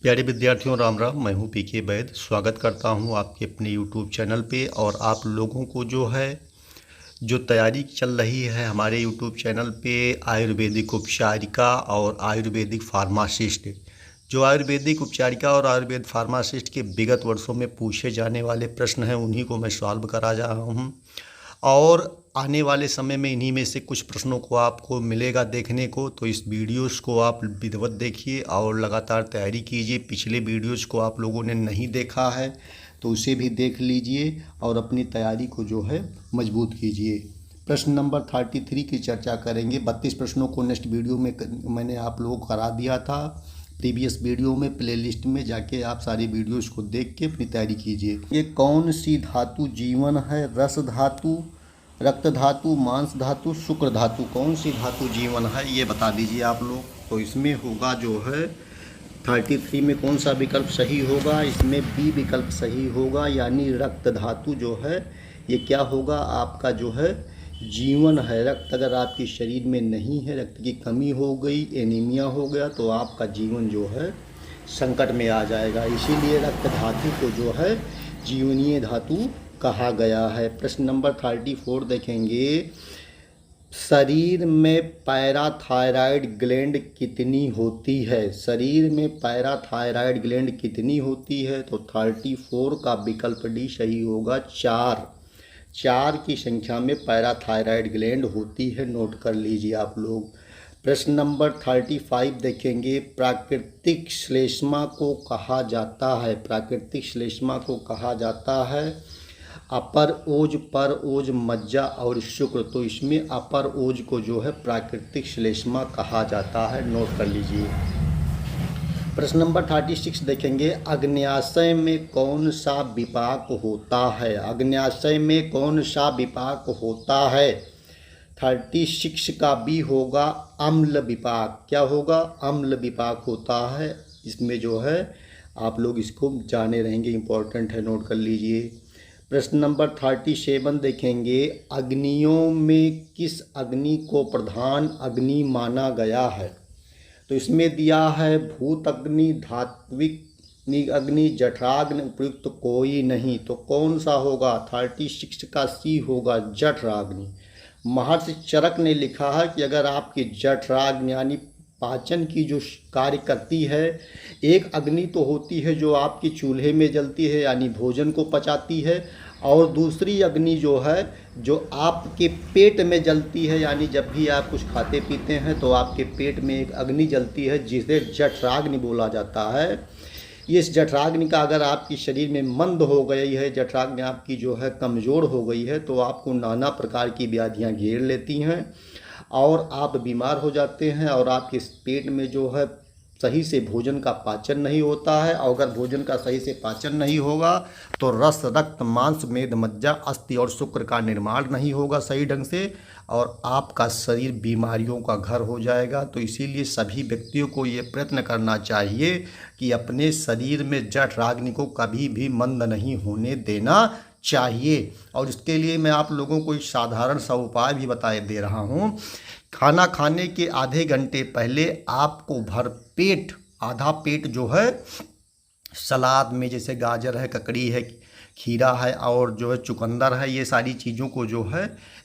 प्यारे विद्यार्थियों, राम राम। मैं हूं पीके वैद। स्वागत करता हूं आपके अपने यूट्यूब चैनल पे। और आप लोगों को जो तैयारी चल रही है हमारे यूट्यूब चैनल पे, आयुर्वेदिक उपचारिका और आयुर्वेदिक फार्मासिस्ट, जो आयुर्वेदिक उपचारिका और आयुर्वेद फार्मासिस्ट के विगत वर्षों में पूछे जाने वाले प्रश्न हैं उन्हीं को मैं सॉल्व करा जा रहा हूँ। और आने वाले समय में इन्हीं में से कुछ प्रश्नों को आपको मिलेगा देखने को। तो इस वीडियोस को आप विधिवत देखिए और लगातार तैयारी कीजिए। पिछले वीडियोस को आप लोगों ने नहीं देखा है तो उसे भी देख लीजिए और अपनी तैयारी को मजबूत कीजिए। प्रश्न नंबर 33 की चर्चा करेंगे। 32 प्रश्नों को नेक्स्ट वीडियो में मैंने आप लोगों को करा दिया था। प्रीवियस वीडियो में प्लेलिस्ट में जाके आप सारी वीडियोस को देख के अपनी तैयारी कीजिए। ये कौन सी धातु जीवन है? रस धातु, रक्त धातु, मांस धातु, शुक्र धातु। कौन सी धातु जीवन है ये बता दीजिए आप लोग। तो इसमें होगा 33 में कौन सा विकल्प सही होगा? इसमें बी विकल्प सही होगा, यानी रक्त धातु ये क्या होगा आपका जीवन है। रक्त अगर आपके शरीर में नहीं है, रक्त की कमी हो गई, एनीमिया हो गया, तो आपका जीवन संकट में आ जाएगा। इसीलिए रक्त धातु को जीवनीय धातु कहा गया है। प्रश्न नंबर 34 देखेंगे। शरीर में पैराथायराइड ग्लैंड कितनी होती है? शरीर में पैराथायराइड ग्लैंड कितनी होती है? तो 34 का विकल्प डी सही होगा। 4 की संख्या में पैराथायराइड ग्लैंड होती है। नोट कर लीजिए आप लोग। प्रश्न नंबर 35 देखेंगे। प्राकृतिक श्लेष्मा को कहा जाता है, प्राकृतिक श्लेष्मा को कहा जाता है अपर ओज, पर ओज, मज्जा और शुक्र। तो इसमें अपर ओज को प्राकृतिक श्लेष्मा कहा जाता है। नोट कर लीजिए। प्रश्न नंबर 36 देखेंगे। अग्न्याशय में कौन सा विपाक होता है? अग्न्याशय में कौन सा विपाक होता है? 36 का बी होगा अम्ल विपाक। क्या होगा? अम्ल विपाक होता है। इसमें आप लोग इसको जाने रहेंगे, इंपॉर्टेंट है, नोट कर लीजिए। प्रश्न नंबर 37 देखेंगे। अग्नियों में किस अग्नि को प्रधान अग्नि माना गया है? तो इसमें दिया है भूत अग्नि, धात्विक अग्नि, जठराग्नि, उपयुक्त कोई नहीं। तो कौन सा होगा? 36 का सी होगा, जठराग्नि। महर्षि चरक ने लिखा है कि अगर आपकी जठराग्नि यानी पाचन की जो कार्य करती है, एक अग्नि तो होती है जो आपकी चूल्हे में जलती है यानी भोजन को पचाती है, और दूसरी अग्नि जो आपके पेट में जलती है, यानी जब भी आप कुछ खाते पीते हैं तो आपके पेट में एक अग्नि जलती है जिसे जठराग्नि बोला जाता है। इस जठराग्नि का अगर आपकी शरीर में मंद हो गई है, जठराग्नि आपकी कमज़ोर हो गई है, तो आपको नाना प्रकार की व्याधियां घेर लेती हैं और आप बीमार हो जाते हैं और आपके पेट में सही से भोजन का पाचन नहीं होता है। और अगर भोजन का सही से पाचन नहीं होगा तो रस, रक्त, मांस, मेद, मज्जा, अस्थि और शुक्र का निर्माण नहीं होगा सही ढंग से, और आपका शरीर बीमारियों का घर हो जाएगा। तो इसीलिए सभी व्यक्तियों को ये प्रयत्न करना चाहिए कि अपने शरीर में जठराग्नि को कभी भी मंद नहीं होने देना चाहिए। और इसके लिए मैं आप लोगों को एक साधारण सा उपाय भी बता दे रहा हूँ। खाना खाने के आधे घंटे पहले आपको भरपेट, आधा पेट सलाद में, जैसे गाजर है, ककड़ी है, खीरा है और चुकंदर है, ये सारी चीज़ों को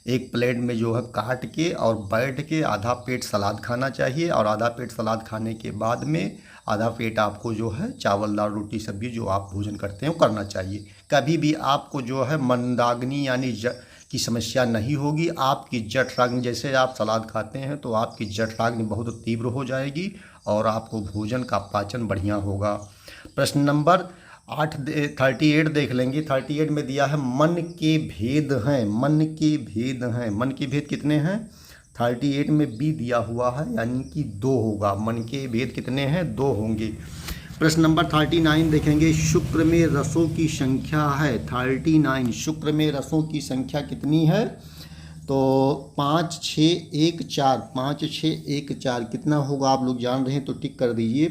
एक प्लेट में काट के और बैठ के आधा पेट सलाद खाना चाहिए। और आधा पेट सलाद खाने के बाद में आधा पेट आपको चावल, दाल, रोटी, सब्जी जो आप भोजन करते हैं वो करना चाहिए। कभी भी आपको मंदाग्नि यानी की समस्या नहीं होगी। आपकी जठराग्नि, जैसे आप सलाद खाते हैं तो आपकी जठराग्नि बहुत तीव्र हो जाएगी और आपको भोजन का पाचन बढ़िया होगा। प्रश्न नंबर 38 देख लेंगे। 38 में दिया है मन के भेद हैं, मन के भेद हैं। मन के भेद कितने हैं? 38 में बी दिया हुआ है, यानी कि 2 होगा। मन के भेद कितने हैं? 2 होंगे। प्रश्न नंबर 39 देखेंगे। शुक्र में रसों की संख्या है 39। शुक्र में रसों की संख्या कितनी है? तो 5, 6, 1, 4। 5, 6, 1, 4 कितना होगा? आप लोग जान रहे हैं तो टिक कर दीजिए।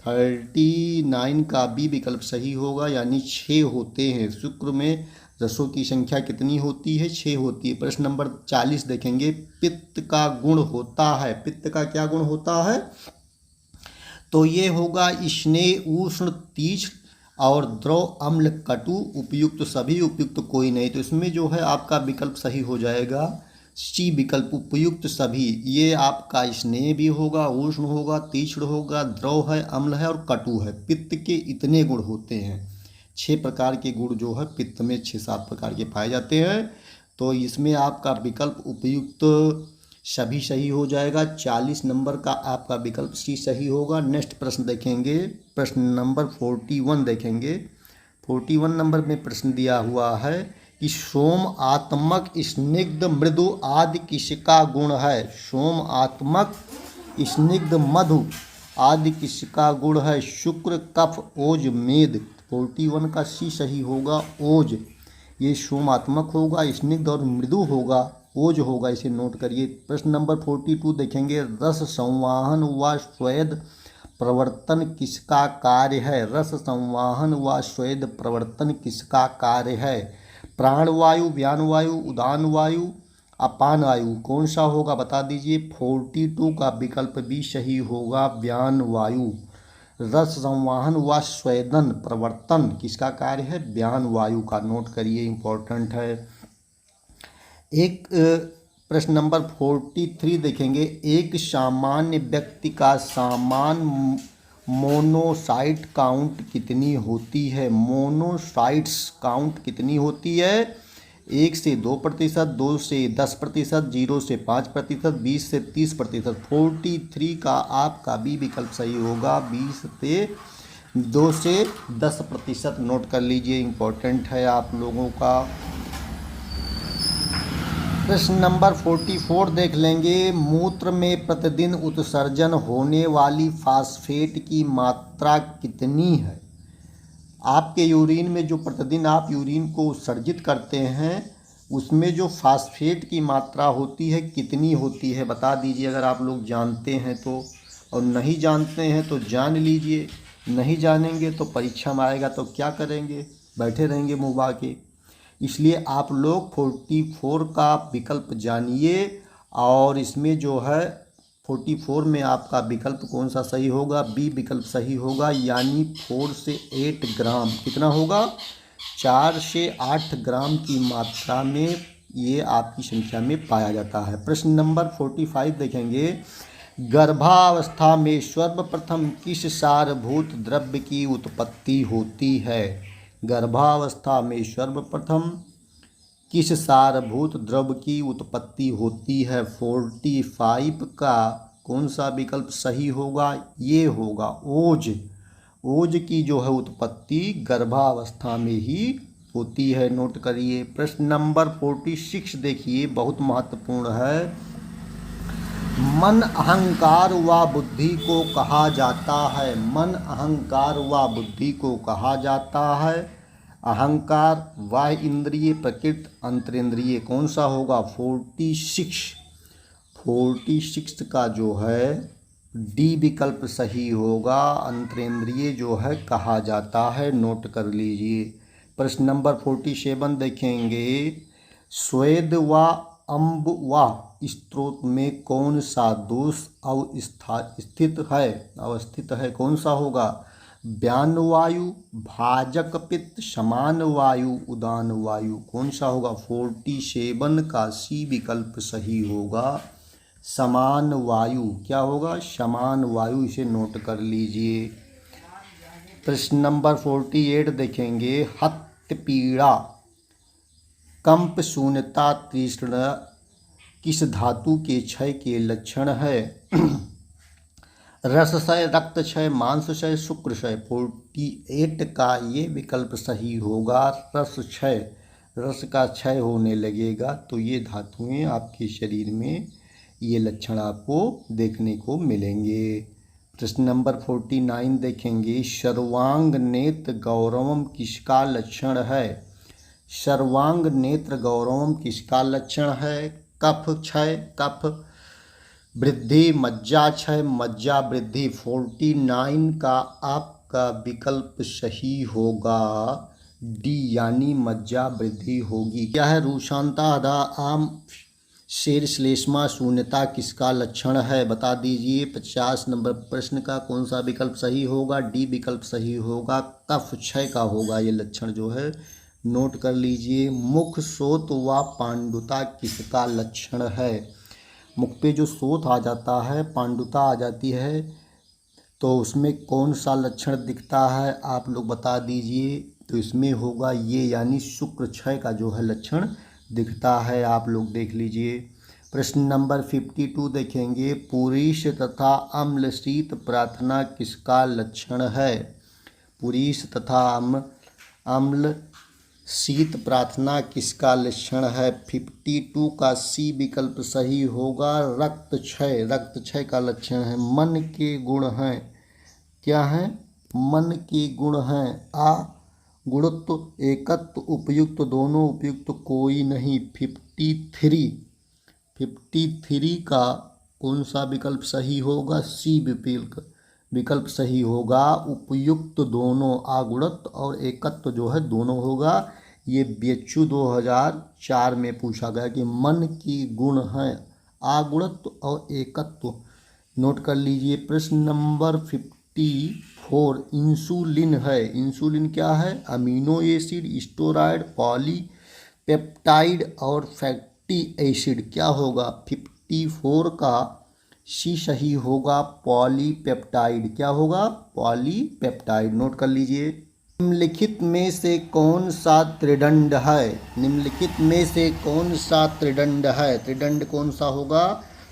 39 का बी विकल्प सही होगा, यानी 6 होते हैं। शुक्र में रसों की संख्या कितनी होती है? 6 होती है। प्रश्न नंबर 40 देखेंगे। पित्त का गुण होता है, पित्त का क्या गुण होता है? तो ये होगा स्नेह उष्ण तीक्ष्ण और द्रव अम्ल कटु उपयुक्त सभी उपयुक्त कोई नहीं। तो इसमें जो है आपका विकल्प सही हो जाएगा सी विकल्प उपयुक्त सभी। ये आपका स्नेह भी होगा, उष्ण होगा, तीक्ष्ण होगा, द्रव है, अम्ल है और कटु है। पित्त के इतने गुण होते हैं, 6 प्रकार के गुण जो है पित्त में 6-7 प्रकार के पाए जाते हैं। तो इसमें आपका विकल्प उपयुक्त सभी सही हो जाएगा। 40 नंबर का आपका विकल्प सी सही होगा। नेक्स्ट प्रश्न देखेंगे, प्रश्न नंबर 41 देखेंगे। 41 नंबर में प्रश्न दिया हुआ है कि सोम आत्मक स्निग्ध मृदु आदि किसका गुण है। सोम आत्मक स्निग्ध मधु आदि किसका गुण है। शुक्र, कफ, ओज, मेद। 41 का सी सही होगा, ओज। ये सोमात्मक होगा, स्निग्ध और मृदु होगा, ओज होगा, इसे नोट करिए। प्रश्न नंबर 42 देखेंगे, रस संवाहन व स्वेद प्रवर्तन किसका कार्य है। रस संवाहन व स्वेद प्रवर्तन किसका कार्य है। प्राणवायु, व्यानवायु, उदान वायु, अपान वायु। कौन सा होगा बता दीजिए। 42 का विकल्प भी सही होगा, व्यान वायु। रस संवाहन व स्वेदन प्रवर्तन किसका कार्य है, व्यान वायु का। नोट करिए, इंपॉर्टेंट है। एक प्रश्न नंबर 43 देखेंगे, एक सामान्य व्यक्ति का समान मोनोसाइट काउंट कितनी होती है। मोनोसाइट्स काउंट कितनी होती है। 1 से 2%, 2 से 10%, 0 से 5%, 20 से 30%। 43 का आपका बी विकल्प सही होगा, 20 से 2 से 10%। नोट कर लीजिए, इंपॉर्टेंट है आप लोगों का। प्रश्न नंबर 44 देख लेंगे, मूत्र में प्रतिदिन उत्सर्जन होने वाली फास्फेट की मात्रा कितनी है। आपके यूरिन में जो प्रतिदिन आप यूरिन को उत्सर्जित करते हैं उसमें जो फास्फेट की मात्रा होती है कितनी होती है बता दीजिए, अगर आप लोग जानते हैं तो। और नहीं जानते हैं तो जान लीजिए, नहीं जानेंगे तो परीक्षा में आएगा तो क्या करेंगे, बैठे रहेंगे मुँह बा के। इसलिए आप लोग 44 का विकल्प जानिए। और इसमें जो है 44 में आपका विकल्प कौन सा सही होगा, बी विकल्प सही होगा, यानी 4 से 8 ग्राम। कितना होगा, 4 से 8 ग्राम की मात्रा में ये आपकी संख्या में पाया जाता है। प्रश्न नंबर 45 देखेंगे, गर्भावस्था में सर्वप्रथम किस सारभूत द्रव्य की उत्पत्ति होती है। गर्भावस्था में सर्वप्रथम किस सारभूत द्रव्य की उत्पत्ति होती है। 45 का कौन सा विकल्प सही होगा, ये होगा ओज। ओज की जो है उत्पत्ति गर्भावस्था में ही होती है, नोट करिए। प्रश्न नंबर 46 देखिए, बहुत महत्वपूर्ण है। मन, अहंकार व बुद्धि को कहा जाता है। मन, अहंकार व बुद्धि को कहा जाता है। अहंकार, बाह्य इंद्रिय, प्रकृति, अंतरेंद्रिय। कौन सा होगा, 46 का जो है डी विकल्प सही होगा, अंतरेंद्रिय जो है कहा जाता है, नोट कर लीजिए। प्रश्न नंबर 47 देखेंगे, स्वेद व अम्ब व स्त्रोत में कौन सा दोष अवस्थित है। कौन सा होगा, व्यान वायु, भाजक पित्त, समान वायु, उदान वायु। कौन सा होगा, 47 का सी विकल्प सही होगा, समान वायु। क्या होगा, समान वायु, इसे नोट कर लीजिए। प्रश्न नंबर 48 देखेंगे, हत्थ पीड़ा, कंप, शून्यता, तृष्णा किस धातु के क्षय के लक्षण है। रस क्षय, रक्त क्षय, मांस क्षय, शुक्र क्षय। 48 का ये विकल्प सही होगा, रस क्षय। रस का क्षय होने लगेगा तो ये धातुएं आपके शरीर में ये लक्षण आपको देखने को मिलेंगे। प्रश्न नंबर 49 देखेंगे, सर्वांग नेत्र गौरवम किसका लक्षण है। सर्वांग नेत्र गौरवम किसका लक्षण है। कफ क्षय, कफ वृद्धि, मज्जा क्षय, मज्जा वृद्धि। 49 का आपका विकल्प सही होगा, डी, यानी मज्जा वृद्धि होगी। क्या है, रुशांता आधा आम शेर श्लेष्मा शून्यता किसका लक्षण है, बता दीजिए। 50 नंबर प्रश्न का कौन सा विकल्प सही होगा, डी विकल्प सही होगा, कफ क्षय का होगा ये लक्षण जो है, नोट कर लीजिए। मुख शोथ व पांडुता किसका लक्षण है, मुख पे जो शोथ आ जाता है, पांडुता आ जाती है, तो उसमें कौन सा लक्षण दिखता है आप लोग बता दीजिए। तो इसमें होगा ये, यानी शुक्र क्षय का जो है लक्षण दिखता है, आप लोग देख लीजिए। प्रश्न नंबर 52 देखेंगे, पुरीश तथा अम्ल शीत प्रार्थना किसका लक्षण है, पुरीश तथा अम्ल शीत प्रार्थना किसका लक्षण है। 52 का सी विकल्प सही होगा, रक्त क्षय, रक्त क्षय का लक्षण है। मन के गुण हैं, क्या हैं, मन के गुण हैं। आ गुणत्व, एकत्व, उपयुक्त, दोनों, उपयुक्त कोई नहीं। 53 का कौन सा विकल्प सही होगा, सी विकल्प सही होगा, उपयुक्त दोनों, आगुणत्व और एकत्व जो है दोनों होगा। ये BHU 2004 में पूछा गया कि मन की गुण हैं आगुणत्व और एकत्व, नोट कर लीजिए। प्रश्न नंबर 54, इंसुलिन है, इंसुलिन क्या है, अमीनो एसिड, स्टेरॉयड, पॉलीपेप्टाइड और फैटी एसिड, क्या होगा। 54 का सी सही होगा, पॉलीपेप्टाइड, क्या होगा, पॉलीपेप्टाइड, नोट कर लीजिए। निम्नलिखित में से कौन सा त्रिदंड है, निम्नलिखित में से कौन सा त्रिदंड है, त्रिदंड कौन सा होगा,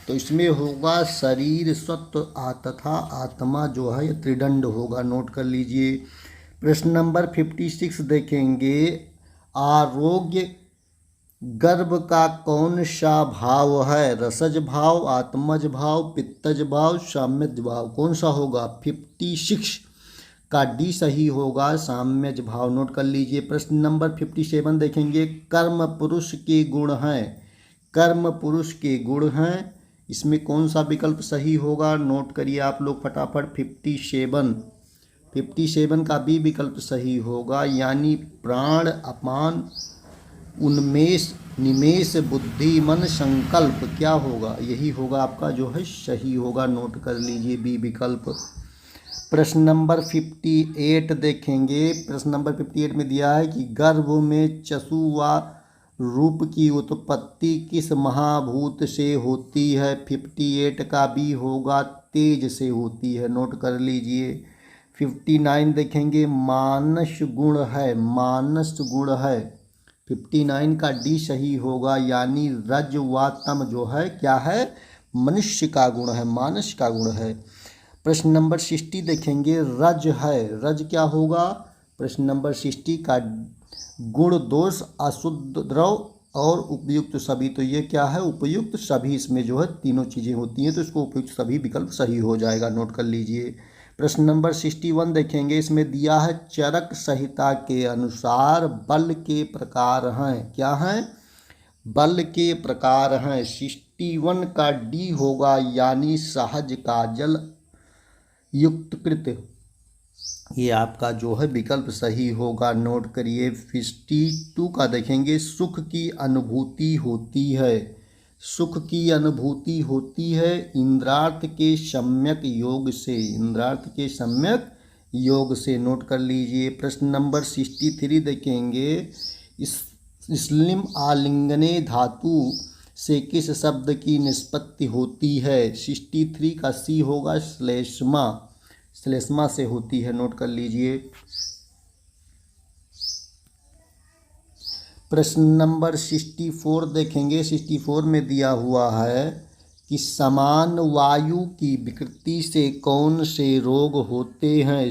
तो इसमें होगा शरीर, सत्व तथा आत्मा जो है ये त्रिदंड होगा, नोट कर लीजिए। प्रश्न नंबर 56 देखेंगे, आरोग्य गर्भ का कौन सा भाव है, रसज भाव, आत्मज भाव, पित्तज भाव, साम्यज भाव, कौन सा होगा। 56 का डी सही होगा, साम्यज भाव, नोट कर लीजिए। प्रश्न नंबर 57 देखेंगे, कर्म पुरुष के गुण हैं, कर्म पुरुष के गुण हैं, इसमें कौन सा विकल्प सही होगा, नोट करिए आप लोग फटाफट। 57 का बी विकल्प सही होगा, यानी प्राण, अपान, उन्मेष, निमेष, बुद्धि, मन, संकल्प, क्या होगा, यही होगा आपका जो है सही होगा, नोट कर लीजिए बी विकल्प। प्रश्न नंबर 58 देखेंगे, प्रश्न नंबर 58 में दिया है कि गर्भ में चक्षु व रूप की उत्पत्ति किस महाभूत से होती है। 58 का बी होगा, तेज से होती है, नोट कर लीजिए। 59 देखेंगे, मानस गुण है, मानस गुण है, 59 का डी सही होगा, यानी रज व तम जो है क्या है, मनुष्य का गुण है, मानस का गुण है। प्रश्न नंबर 60 देखेंगे, रज है, रज क्या होगा, प्रश्न नंबर 60 का गुण, दोष, अशुद्ध द्रव और उपयुक्त सभी, तो ये क्या है, उपयुक्त सभी, इसमें जो है तीनों चीज़ें होती हैं, तो इसको उपयुक्त सभी विकल्प सही हो जाएगा, नोट कर लीजिए। प्रश्न नंबर 61 देखेंगे, इसमें दिया है चरक संहिता के अनुसार बल के प्रकार हैं, क्या हैं, बल के प्रकार हैं। 61 का डी होगा, यानी सहज, काजल, युक्तकृत, ये आपका जो है विकल्प सही होगा, नोट करिए। 52 का देखेंगे, सुख की अनुभूति होती है, सुख की अनुभूति होती है इंद्रार्थ के सम्यक योग से, इंद्रार्थ के सम्यक योग से, नोट कर लीजिए। प्रश्न नंबर 63 देखेंगे, स्लिम आलिंगने धातु से किस शब्द की निष्पत्ति होती है। 63 का सी होगा, श्लेष्मा, श्लेष्मा से होती है, नोट कर लीजिए। प्रश्न नंबर 64 देखेंगे, 64 में दिया हुआ है कि समान वायु की विकृति से कौन से रोग होते हैं।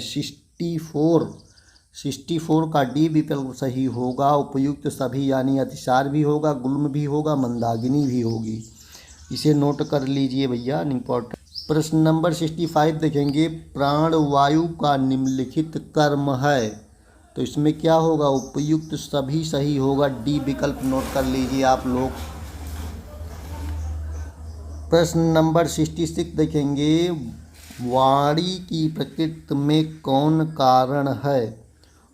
64 का डी विकल्प सही होगा, उपयुक्त सभी, यानी अतिसार भी होगा, गुल्म भी होगा, मंदाकिनी भी होगी, इसे नोट कर लीजिए भैया, इम्पोर्टेंट। प्रश्न नंबर 65 देखेंगे, प्राणवायु का निम्नलिखित कर्म है, तो इसमें क्या होगा, उपयुक्त सभी सही होगा, डी विकल्प नोट कर लीजिए आप लोग। प्रश्न नंबर 66 देखेंगे, वाणी की प्रकृति में कौन कारण है।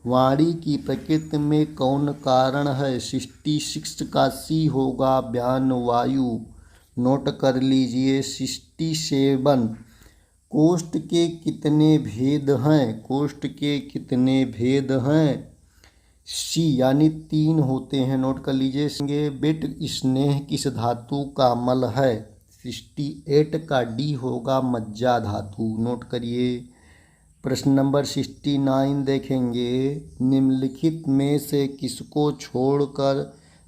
वाणी की प्रकृति में कौन कारण है? 66 का सी होगा बयान वायु। नोट कर लीजिए। 67 कोष्ठ के कितने भेद हैं? कोष्ठ के कितने भेद हैं? सी यानी 3 होते हैं। नोट कर लीजिए। बिट स्नेह किस धातु का मल है? 68 का डी होगा मज्जा धातु। नोट करिए। प्रश्न नंबर 69 देखेंगे। निम्नलिखित में से किसको छोड़कर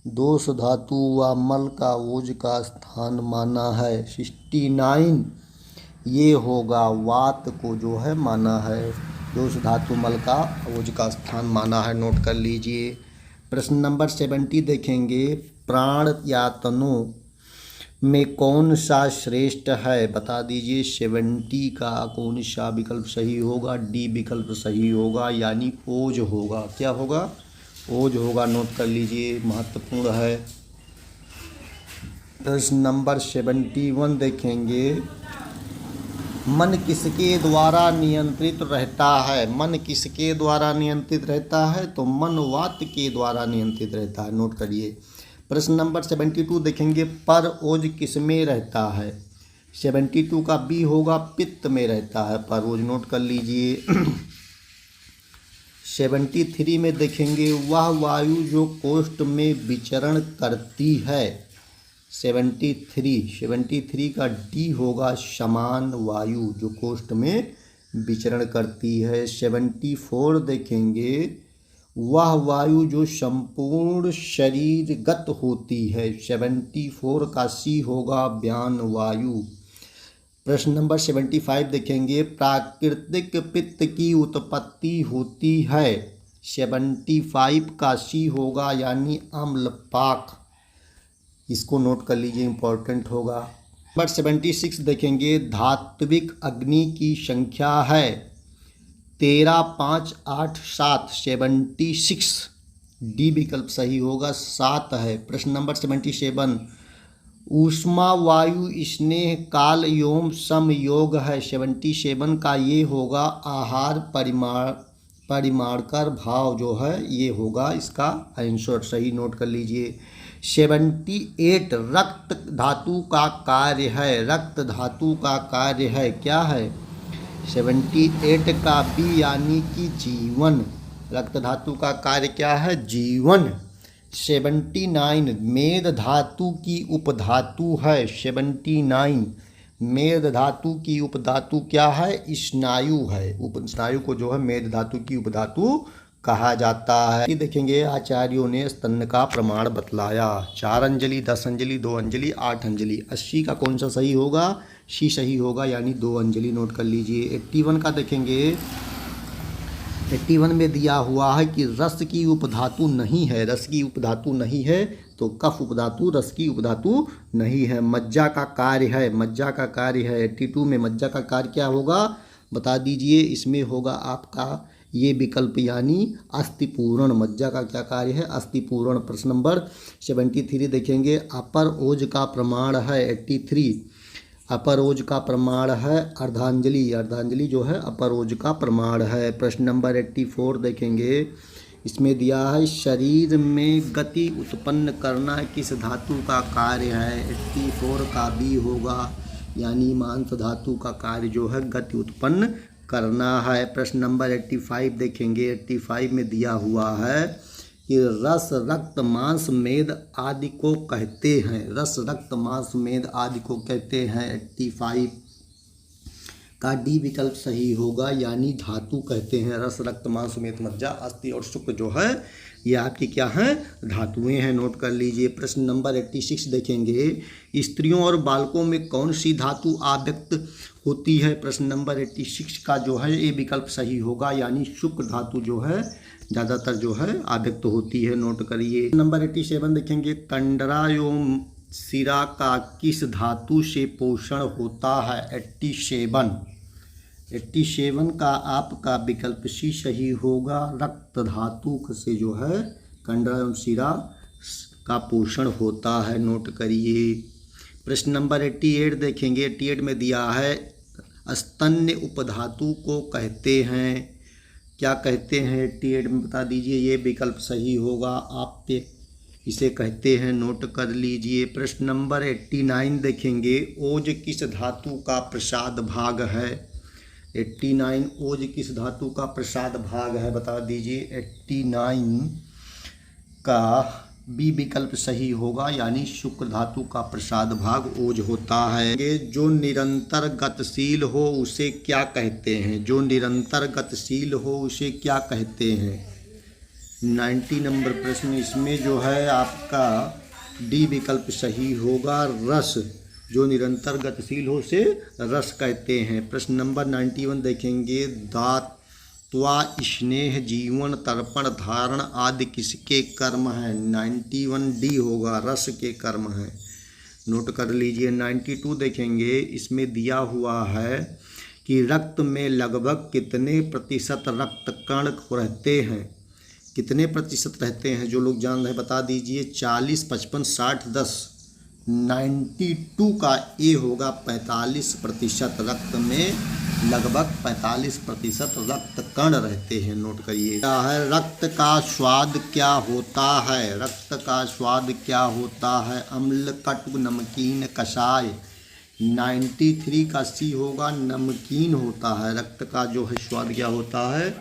दोष धातु व मल का ओज का स्थान माना है? 69 ये होगा वात को जो है माना है। दोष धातु मल का ओज का स्थान माना है। नोट कर लीजिए। प्रश्न नंबर 70 देखेंगे। प्राण या तनु में कौन सा श्रेष्ठ है? बता दीजिए। 70 का कौन सा विकल्प सही होगा? डी विकल्प सही होगा, यानी ओज होगा। क्या होगा? ओज होगा। नोट कर लीजिए, महत्वपूर्ण है। प्रश्न नंबर 71 देखेंगे। मन किसके द्वारा नियंत्रित रहता है? मन किसके द्वारा नियंत्रित रहता है? तो मन वात के द्वारा नियंत्रित रहता है। नोट करिए। प्रश्न नंबर 72 देखेंगे। पर ओज किस में रहता है? 72 का बी होगा पित्त में रहता है पर ओज। नोट कर लीजिए। 73 में देखेंगे। वह वायु जो कोष्ठ में विचरण करती है। 73 का डी होगा समान वायु जो कोष्ठ में विचरण करती है। 74 देखेंगे। वह वायु जो संपूर्ण शरीरगत होती है। 74 का सी होगा व्यान वायु। प्रश्न नंबर 75 देखेंगे। प्राकृतिक पित्त की उत्पत्ति होती है। 75 का सी होगा यानी अम्लपाक। इसको नोट कर लीजिए, इंपॉर्टेंट होगा। नंबर 76 देखेंगे। धात्विक अग्नि की संख्या है 13, 5, 8, 7। 76 डी विकल्प सही होगा, 7 है। प्रश्न नंबर 77। ऊष्मा वायु स्नेह काल एवं समयोग है। 77 का ये होगा आहार परिमाणकर भाव जो है ये होगा इसका आंसर सही। नोट कर लीजिए। 78 रक्त धातु का कार्य है। रक्त धातु का कार्य है, क्या है? 78 का बी यानी कि जीवन। रक्त धातु का कार्य क्या है? जीवन। 79 मेद धातु की उपधातु है। 79 मेद धातु की उपधातु क्या है? स्नायु है। स्नायु को जो है मेद धातु की उपधातु कहा जाता है। ये देखेंगे। आचार्यों ने स्तन का प्रमाण बतलाया। 4 अंजलि, 10 अंजलि, 2 अंजलि, 8 अंजलि। 80 का कौन सा सही होगा? सी सही होगा, यानी 2 अंजलि। नोट कर लीजिए। 81 का देखेंगे। 81 में दिया हुआ है कि रस की उपधातु नहीं है। रस की उपधातु नहीं है तो कफ उपधातु रस की उपधातु नहीं है। मज्जा का कार्य है। मज्जा का कार्य है। 82 में मज्जा का कार्य क्या होगा? बता दीजिए। इसमें होगा आपका ये विकल्प यानी अस्थिपूरण। मज्जा का क्या कार्य है? अस्थिपूरण। प्रश्न नंबर 73 देखेंगे। अपर ओज का प्रमाण है। 83 अपर ओज का प्रमाण है अर्धांजलि। अर्धांजलि जो है अपर ओज का प्रमाण है। प्रश्न नंबर 84 देखेंगे। इसमें दिया है शरीर में गति उत्पन्न करना किस धातु का कार्य है? 84 का बी होगा, यानी मांस धातु का कार्य जो है गति उत्पन्न करना है। प्रश्न नंबर 85 देखेंगे। 85 में दिया हुआ है कि रस रक्त मांस मेद आदि को कहते हैं। रस रक्त मांस मेद आदि को कहते हैं। 85 का डी विकल्प सही होगा, यानी धातु कहते हैं। रस रक्त मांस मेद मज्जा अस्थि और शुक्र जो है ये आपकी क्या हैं? धातुएं हैं। नोट कर लीजिए। प्रश्न नंबर 86 देखेंगे। स्त्रियों और बालकों में कौन सी धातु आव्यक्त होती है? प्रश्न नंबर 86 का जो है ये विकल्प सही होगा, यानी शुक्र धातु जो है ज़्यादातर जो है आव्यक्त होती है। नोट करिए। नंबर 87 देखेंगे। कंडरा एवं सिरा का किस धातु से पोषण होता है? 87 का आपका विकल्प सी सही होगा। रक्त धातु से जो है कंडरा एवं सिरा का पोषण होता है। नोट करिए। प्रश्न नंबर 88 देखेंगे। 88 में दिया है स्तन्य उपधातु को कहते हैं। क्या कहते हैं 88 में बता दीजिए। ये विकल्प सही होगा। आप पे इसे कहते हैं, नोट कर लीजिए। प्रश्न नंबर 89 देखेंगे, ओज किस धातु का प्रसाद भाग है। 89 ओज किस धातु का प्रसाद भाग है, बता दीजिए। 89 का बी विकल्प सही होगा, यानी शुक्र धातु का प्रसाद भाग ओज होता है। जो निरंतर गतिशील हो उसे क्या कहते हैं। जो निरंतर गतिशील हो उसे क्या कहते हैं। 90 नंबर प्रश्न, इसमें जो है आपका डी विकल्प सही होगा, रस। जो निरंतर गतिशील हो उसे रस कहते हैं। प्रश्न नंबर 91 देखेंगे, दात्वा स्नेह जीवन तर्पण धारण आदि किसके कर्म हैं। 91 डी होगा, रस के कर्म हैं। नोट कर लीजिए। 92 देखेंगे, इसमें दिया हुआ है कि रक्त में लगभग कितने प्रतिशत रक्त कण रहते हैं। कितने प्रतिशत रहते हैं, जो लोग जान रहे बता दीजिए। 40, 55, 60, 10। 92 का ए होगा, 45% रक्त में लगभग 45% रक्त कण रहते हैं। नोट करिए। क्या है, रक्त का स्वाद क्या होता है। रक्त का स्वाद क्या होता है, अम्ल, कटु, नमकीन, कषाय। 93 का सी होगा, नमकीन होता है। रक्त का जो है स्वाद क्या होता है,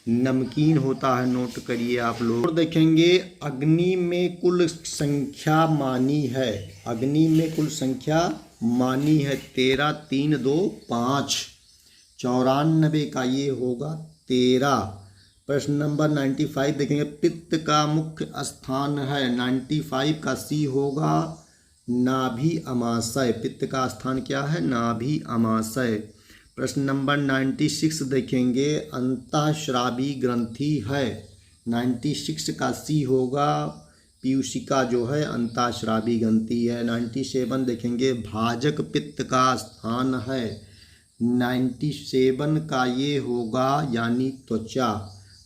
नमकीन होता है। नोट करिए आप लोग। देखेंगे, अग्नि में कुल संख्या मानी है। अग्नि में कुल संख्या मानी है 13, 3, 2, 5। 94 का ये होगा 13। प्रश्न नंबर 95 देखेंगे, पित्त का मुख्य स्थान है। 95 का सी होगा, नाभि अमाशय। पित्त का स्थान क्या है, नाभि अमाशय। प्रश्न नंबर 96 देखेंगे, अंतःस्रावी ग्रंथि है। 96 का सी होगा, पीयूषिका जो है अंतःस्रावी ग्रंथि है। 97 देखेंगे, भाजक पित्त का स्थान है। 97 का ये होगा, यानी त्वचा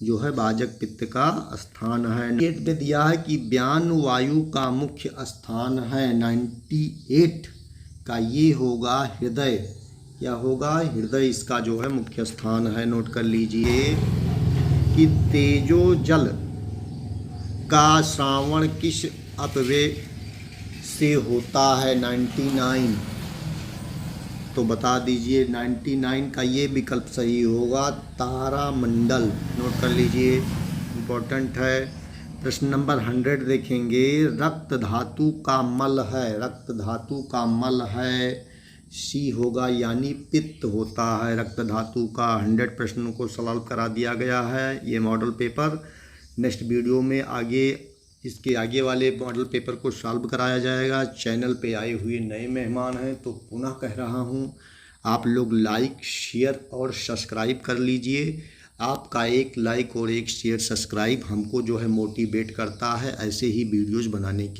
जो है भाजक पित्त का स्थान है। 98 में दिया है कि व्यान वायु का मुख्य स्थान है। 98 का ये होगा, हृदय। क्या होगा, हृदय इसका जो है मुख्य स्थान है। नोट कर लीजिए कि तेजो जल का श्रावण किस अपव्यय से होता है। 99 तो बता दीजिए। 99 का ये विकल्प सही होगा, तारामंडल। नोट कर लीजिए, इम्पोर्टेंट है। प्रश्न नंबर 100 देखेंगे, रक्त धातु का मल है। रक्त धातु का मल है, सी होगा, यानी पित्त होता है रक्त धातु का। 100 प्रश्नों को सॉल्व करा दिया गया है, ये मॉडल पेपर। नेक्स्ट वीडियो में आगे इसके आगे वाले मॉडल पेपर को सॉल्व कराया जाएगा। चैनल पे आए हुए नए मेहमान हैं तो पुनः कह रहा हूँ, आप लोग लाइक, शेयर और सब्सक्राइब कर लीजिए। आपका एक लाइक और एक शेयर सब्सक्राइब हमको जो है मोटिवेट करता है ऐसे ही वीडियोज़ बनाने के।